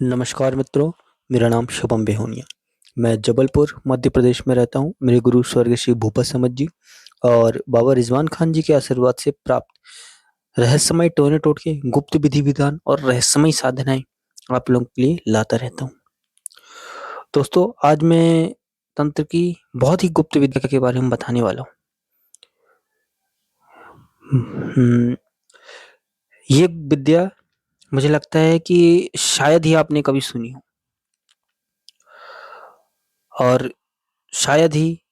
नमस्कार मित्रों, मेरा नाम शुभम बेहोनिया। मैं जबलपुर मध्य प्रदेश में रहता हूँ। मेरे गुरु स्वर्गीय श्री भूपत समद जी और बाबा रिजवान खान जी के आशीर्वाद से प्राप्त रहस्यमय टोने टोटके, गुप्त विधि विधान और रहस्यमय साधनाएं आप लोगों के लिए लाता रहता हूँ। दोस्तों, आज मैं तंत्र की बहुत ही गुप्त विद्या के बारे में बताने वाला हूँ। हम्म, ये विद्या मुझे लगता है कि शायद ही आपने कभी सुनी हो और शायद ही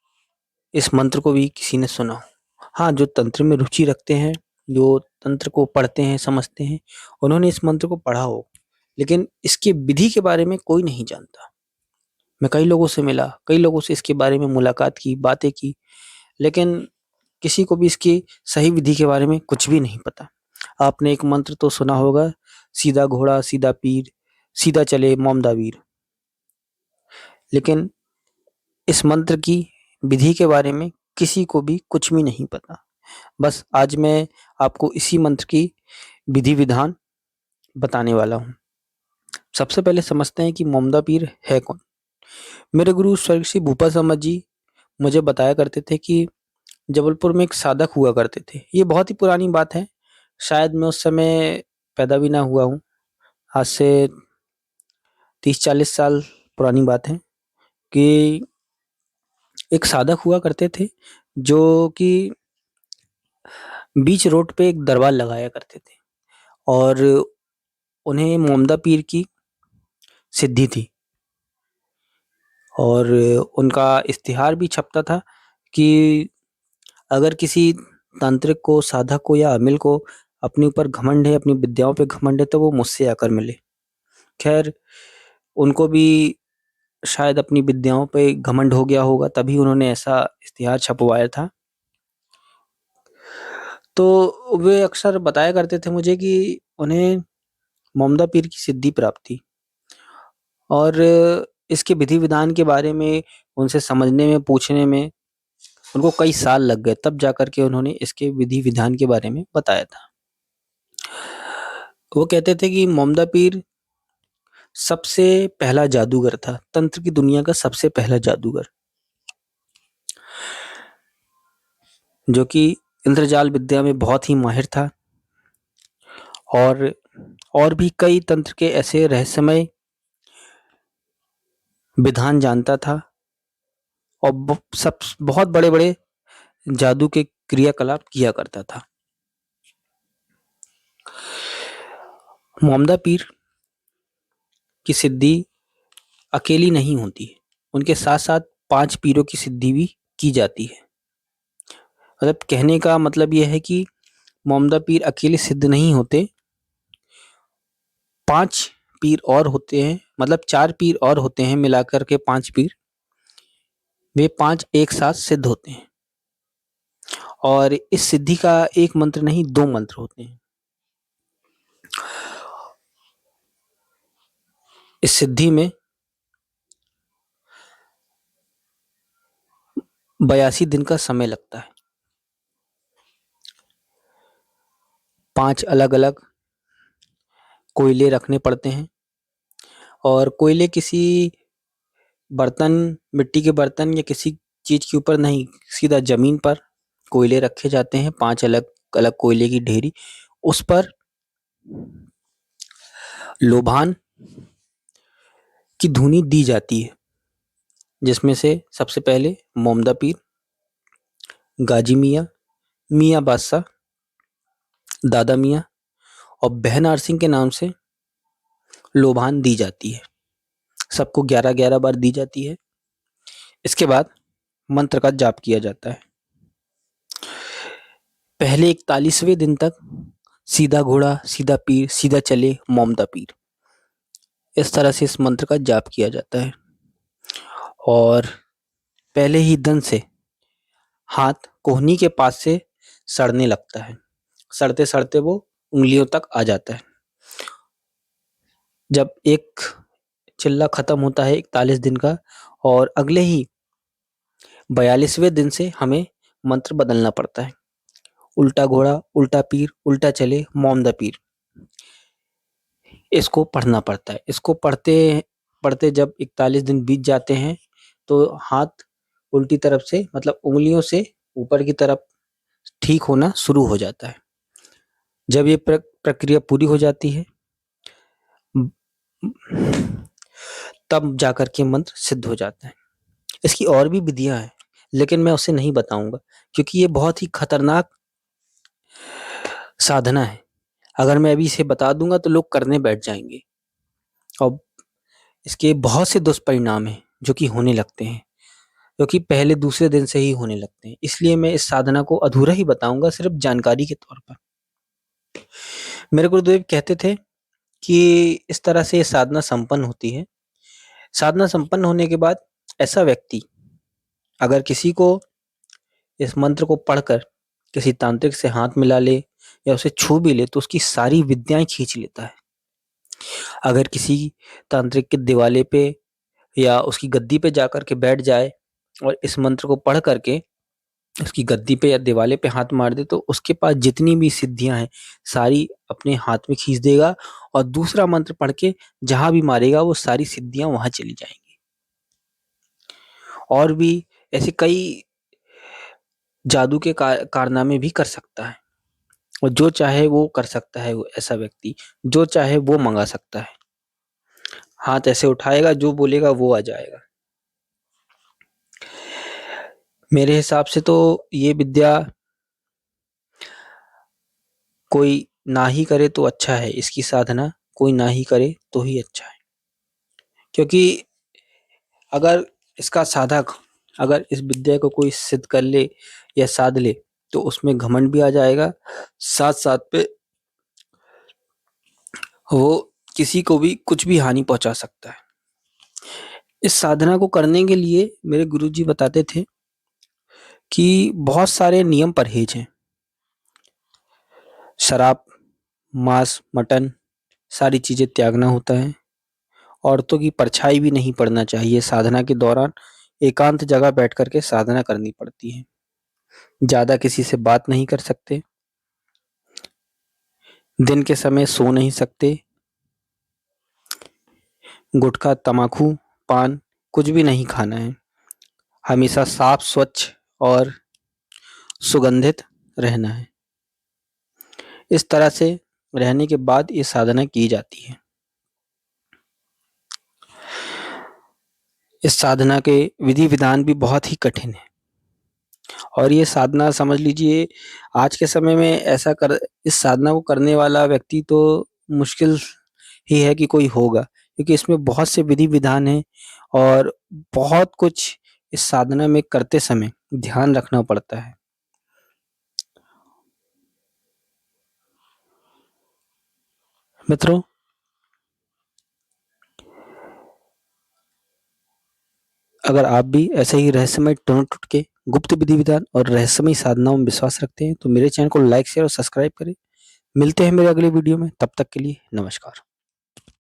इस मंत्र को भी किसी ने सुना हो। हाँ, जो तंत्र में रुचि रखते हैं, जो तंत्र को पढ़ते हैं, समझते हैं, उन्होंने इस मंत्र को पढ़ा हो, लेकिन इसकी विधि के बारे में कोई नहीं जानता। मैं कई लोगों से मिला, कई लोगों से इसके बारे में मुलाकात की, बातें की, लेकिन किसी को भी इसकी सही विधि के बारे में कुछ भी नहीं पता। आपने एक मंत्र तो सुना होगा, सीधा घोड़ा, सीधा पीर, सीधा चले मोमदावीर। लेकिन इस मंत्र की विधि के बारे में किसी को भी कुछ भी नहीं पता। बस आज मैं आपको इसी मंत्र की विधि विधान बताने वाला हूँ। सबसे पहले समझते हैं कि मोमदा पीर है कौन। मेरे गुरु स्वर्गीय श्री भूपा समद जी मुझे बताया करते थे कि जबलपुर में एक साधक हुआ करते थे। ये बहुत ही पुरानी बात है, शायद मैं उस समय पैदा भी ना हुआ हूँ। आज से 30-40 साल पुरानी बात है कि एक साधक हुआ करते थे जो कि बीच रोड पे एक दरबार लगाया करते थे और उन्हें मोमदा पीर की सिद्धि थी और उनका इश्तिहार भी छपता था कि अगर किसी तांत्रिक को, साधक को या अमिल को अपने ऊपर घमंड है, अपनी विद्याओं पे घमंड है, तो वो मुझसे आकर मिले। खैर, उनको भी शायद अपनी विद्याओं पे घमंड हो गया होगा, तभी उन्होंने ऐसा इश्तिहार छपवाया था। तो वे अक्सर बताया करते थे मुझे कि उन्हें मोमदा पीर की सिद्धि प्राप्त थी और इसके विधि विधान के बारे में उनसे समझने में, पूछने में उनको कई साल लग गए, तब जाकर के उन्होंने इसके विधि विधान के बारे में बताया था। वो कहते थे कि मोमदा पीर सबसे पहला जादूगर था, तंत्र की दुनिया का सबसे पहला जादूगर, जो कि इंद्रजाल विद्या में बहुत ही माहिर था और और भी कई तंत्र के ऐसे रहस्यमय विधान जानता था और सब बहुत बड़े-बड़े जादू के क्रियाकलाप किया करता था। मोमदा पीर की सिद्धि अकेली नहीं होती है, उनके साथ-साथ 5 पीरों की सिद्धि भी की जाती है। मतलब कहने का मतलब ये है कि मोमदा पीर अकेले सिद्ध नहीं होते, 5 पीर और होते हैं, मतलब 4 पीर और होते हैं, मिलाकर के 5 पीर। वे 5 एक साथ सिद्ध होते हैं और इस सिद्धि का एक मंत्र नहीं, 2 मंत्र होते हैं। इस सिद्धि में 82 दिन का समय लगता है। 5 अलग-अलग कोयले रखने पड़ते हैं और कोयले किसी बर्तन, मिट्टी के बर्तन या किसी चीज़ के ऊपर नहीं, सीधा ज़मीन पर कोयले रखे जाते हैं, 5 अलग-अलग कोयले की ढेरी। उस पर लोबान की धुनी दी जाती है, जिसमें से सबसे पहले मोमदा पीर, गाजी मियाँ, मियाँ बादशाह, दादा मियाँ और बहनार सिंह के नाम से लोबान दी जाती है। सबको 11-11 बार दी जाती है। इसके बाद मंत्र का जाप किया जाता है। पहले 41वें दिन तक सीधा घोड़ा, सीधा पीर, सीधा चले मोमदा पीर, इस तरह से इस मंत्र का जाप किया जाता है और पहले ही दिन से हाथ कोहनी के पास से सड़ने लगता है। सड़ते-सड़ते वो उँगलियों तक आ जाता है। जब एक चिल्ला खत्म होता है 41 दिन का और अगले ही 42वें दिन से हमें मंत्र बदलना पड़ता है। उल्टा घोड़ा, उल्टा पीर, उल्टा चले मोमदा पीर। इसको पढ़ना पड़ता है। इसको पढ़ते पढ़ते जब 41 दिन बीत जाते हैं तो हाथ उल्टी तरफ से मतलब उंगलियों से ऊपर की तरफ ठीक होना शुरू हो जाता है। जब ये प्रक्रिया पूरी हो जाती है तब जाकर के मंत्र सिद्ध हो जाता है। इसकी और भी विधियां हैं लेकिन मैं उसे नहीं बताऊंगा क्योंकि ये बहुत ही खतरनाक साधना है। अगर मैं अभी इसे बता दूंगा तो लोग करने बैठ जाएंगे और इसके बहुत से दुष्परिणाम हैं जो कि होने लगते हैं, जो कि पहले दूसरे दिन से ही होने लगते हैं। इसलिए मैं इस साधना को अधूरा ही बताऊंगा, सिर्फ जानकारी के तौर पर। मेरे गुरुदेव कहते थे कि इस तरह से ये साधना संपन्न होती है। साधना संपन्न होने के बाद ऐसा व्यक्ति अगर किसी को इस मंत्र को पढ़कर किसी तांत्रिक से हाथ मिला ले या उसे छू भी ले तो उसकी सारी विद्याएं खींच लेता है। अगर किसी तांत्रिक के दिवाले पे या उसकी गद्दी पे जाकर के बैठ जाए और इस मंत्र को पढ़ करके उसकी गद्दी पे या दिवाले पे हाथ मार दे तो उसके पास जितनी भी सिद्धियां हैं सारी अपने हाथ में खींच देगा और दूसरा मंत्र पढ़ के जहां भी मारेगा वो सारी सिद्धियां वहां चली जाएंगी। और भी ऐसे कई जादू के कारनामे भी कर सकता है और जो चाहे वो कर सकता है। वो ऐसा व्यक्ति जो चाहे वो मंगा सकता है। हाथ ऐसे उठाएगा, जो बोलेगा वो आ जाएगा। मेरे हिसाब से तो ये विद्या कोई ना ही करे तो अच्छा है। इसकी साधना कोई ना ही करे तो ही अच्छा है, क्योंकि अगर इसका साधक अगर इस विद्या को कोई सिद्ध कर ले या साध ले तो उसमें घमंड भी आ जाएगा। साथ साथ पे वो किसी को भी कुछ भी हानि पहुंचा सकता है। इस साधना को करने के लिए मेरे गुरुजी बताते थे कि बहुत सारे नियम परहेज हैं। शराब, मांस, मटन सारी चीजें त्यागना होता है। औरतों की परछाई भी नहीं पड़ना चाहिए। साधना के दौरान एकांत जगह बैठ करके साधना करनी पड़ती है। ज्यादा किसी से बात नहीं कर सकते। दिन के समय सो नहीं सकते। गुटखा, तम्बाकू, पान कुछ भी नहीं खाना है। हमेशा साफ, स्वच्छ और सुगंधित रहना है। इस तरह से रहने के बाद ये साधना की जाती है। इस साधना के विधि विधान भी बहुत ही कठिन है और ये साधना समझ लीजिए आज के समय में इस साधना को करने वाला व्यक्ति तो मुश्किल ही है कि कोई होगा, क्योंकि इसमें बहुत से विधि विधान हैं और बहुत कुछ इस साधना में करते समय ध्यान रखना पड़ता है। मित्रों, अगर आप भी ऐसे ही रहस्यमय टोटके, गुप्त विधि विधान और रहस्यमय साधनाओं में विश्वास रखते हैं तो मेरे चैनल को लाइक, शेयर और सब्सक्राइब करें। मिलते हैं मेरे अगले वीडियो में, तब तक के लिए नमस्कार।